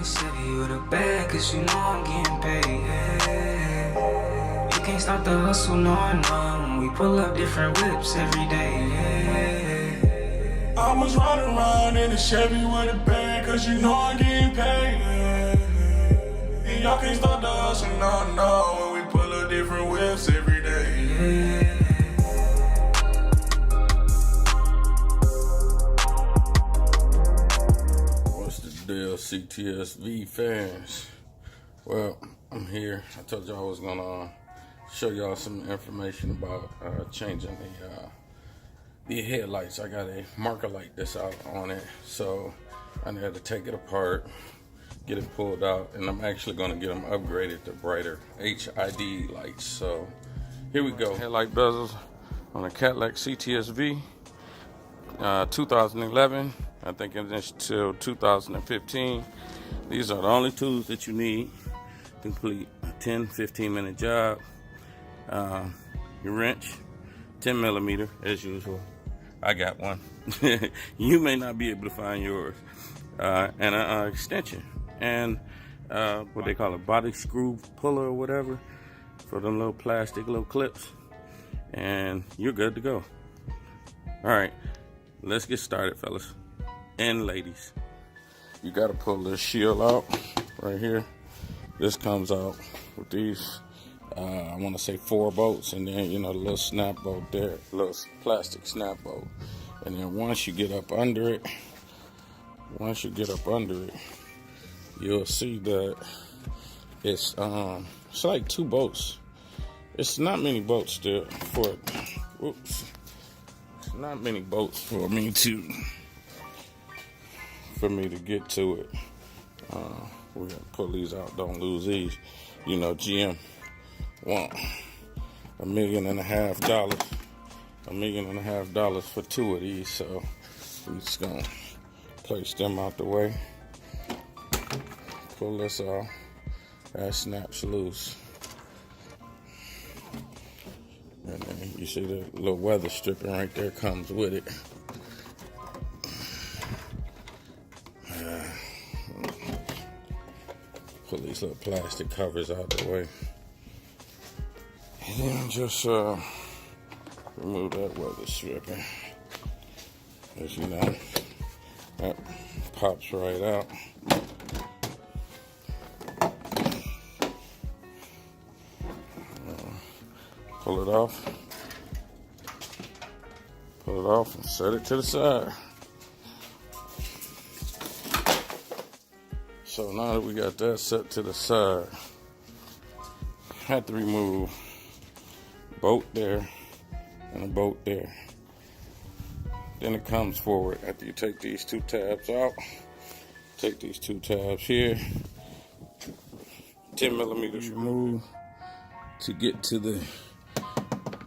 Chevy with a bag, cause you know I'm getting paid, yeah. You can't stop the hustle, no. We pull up different whips every day, yeah. I was riding around in a Chevy with a bag, cause you know I'm getting paid, yeah. And y'all can't stop the hustle, no. We pull up different whips every day, yeah. Deal CTS V fans. Well, I'm here. I told y'all I was gonna show y'all some information about changing the headlights. I got a marker light that's out on it, so I had to take it apart, get it pulled out, and I'm actually gonna get them upgraded to brighter HID lights. So here we go. Headlight bezels on a Cadillac CTS V, 2011. I think it's until 2015. These are the only tools that you need to complete a 10-15 minute job. Your wrench, 10 millimeter as usual. I got one. You may not be able to find yours. And an extension, and what they call a body screw puller or whatever for them little plastic little clips, and you're good to go. All right, let's get started, fellas and ladies. You got to pull this shield out right here. This comes out with these I want to say 4 bolts, and then the little snap bolt there, little plastic snap bolt. And then once you get up under it, you'll see that it's like 2 bolts. It's not many bolts there for it's not many bolts for me to get to it. We're gonna pull these out, don't lose these. GM want $1.5 million for 2 of these, so we're just gonna place them out the way. Pull this off. That snaps loose. And then you see the little weather stripping right there comes with it. Pull these little plastic covers out the way. And then just remove that weather stripping. As you know, that pops right out. Pull it off and set it to the side. So now that we got that set to the side, had to remove a bolt there and a bolt there. Then it comes forward after you take these 2 tabs out. Take these 2 tabs here, 10 millimeters remove to get to the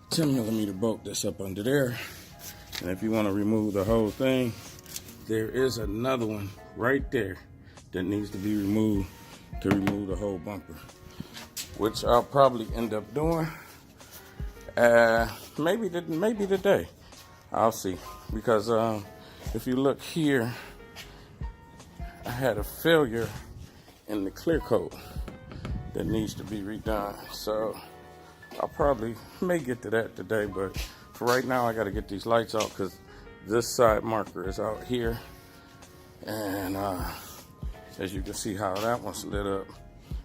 10 millimeter bolt that's up under there. And if you want to remove the whole thing, there is another one right there that needs to be removed to remove the whole bumper, which I'll probably end up doing maybe today. I'll see, because if you look here, I had a failure in the clear coat that needs to be redone, so I may get to that today. But for right now, I got to get these lights out because this side marker is out here, and as you can see how that one's lit up.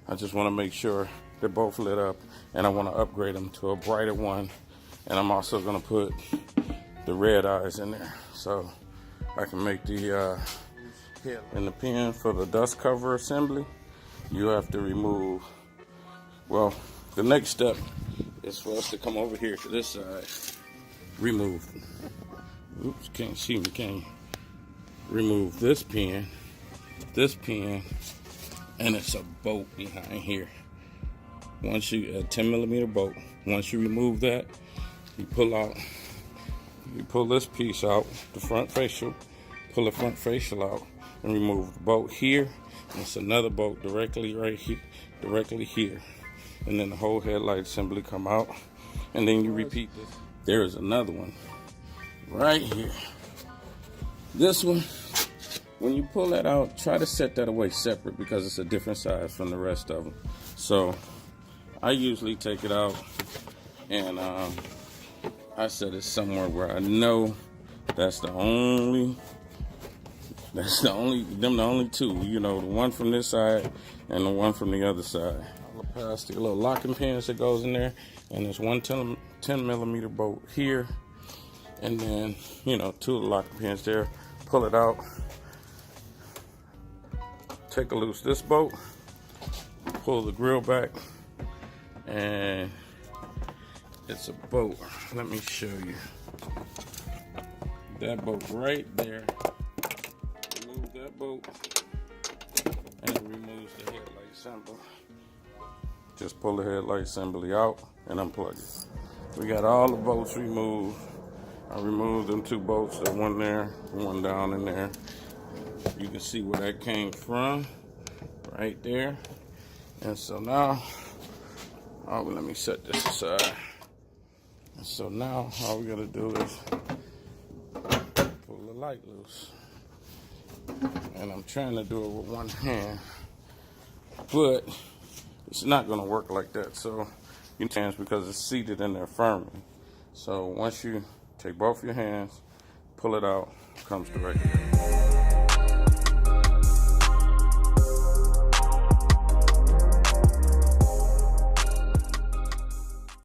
I just want to make sure they're both lit up, and I want to upgrade them to a brighter one. And I'm also going to put the red eyes in there so I can make the in the pin for the dust cover assembly. You have to remove, well, the next step is for us to come over here to this side, remove, oops, can't see me, can you? Remove this pin, and it's a bolt behind here. Once you, a 10 millimeter bolt, once you remove that, you pull this piece out, the front facial, pull the front facial out, and remove the bolt here. And it's another bolt directly right here, directly here. And then the whole headlight assembly come out. And then you repeat this. There is another one right here. This one when you pull that out, try to set that away separate because it's a different size from the rest of them. So I usually take it out and I set it somewhere where I know the only two, you know, the one from this side and the one from the other side. Past the little locking pins that goes in there, and there's one 10 millimeter bolt here, and then, you know, 2 of the locking pins there. Pull it out, take a loose this bolt, pull the grill back, and it's a bolt. Let me show you. That bolt right there. Remove that bolt, and it removes the headlight assembly. Just pull the headlight assembly out and unplug it. We got all the bolts removed. I removed them 2 bolts, that one there, one down in there. You can see where that came from, right there. And so now, let me set this aside. And so now all we gotta do is pull the light loose. And I'm trying to do it with one hand, but it's not going to work like that. So you chance because it's seated in there firmly. So once you take both your hands, pull it out, it comes directly.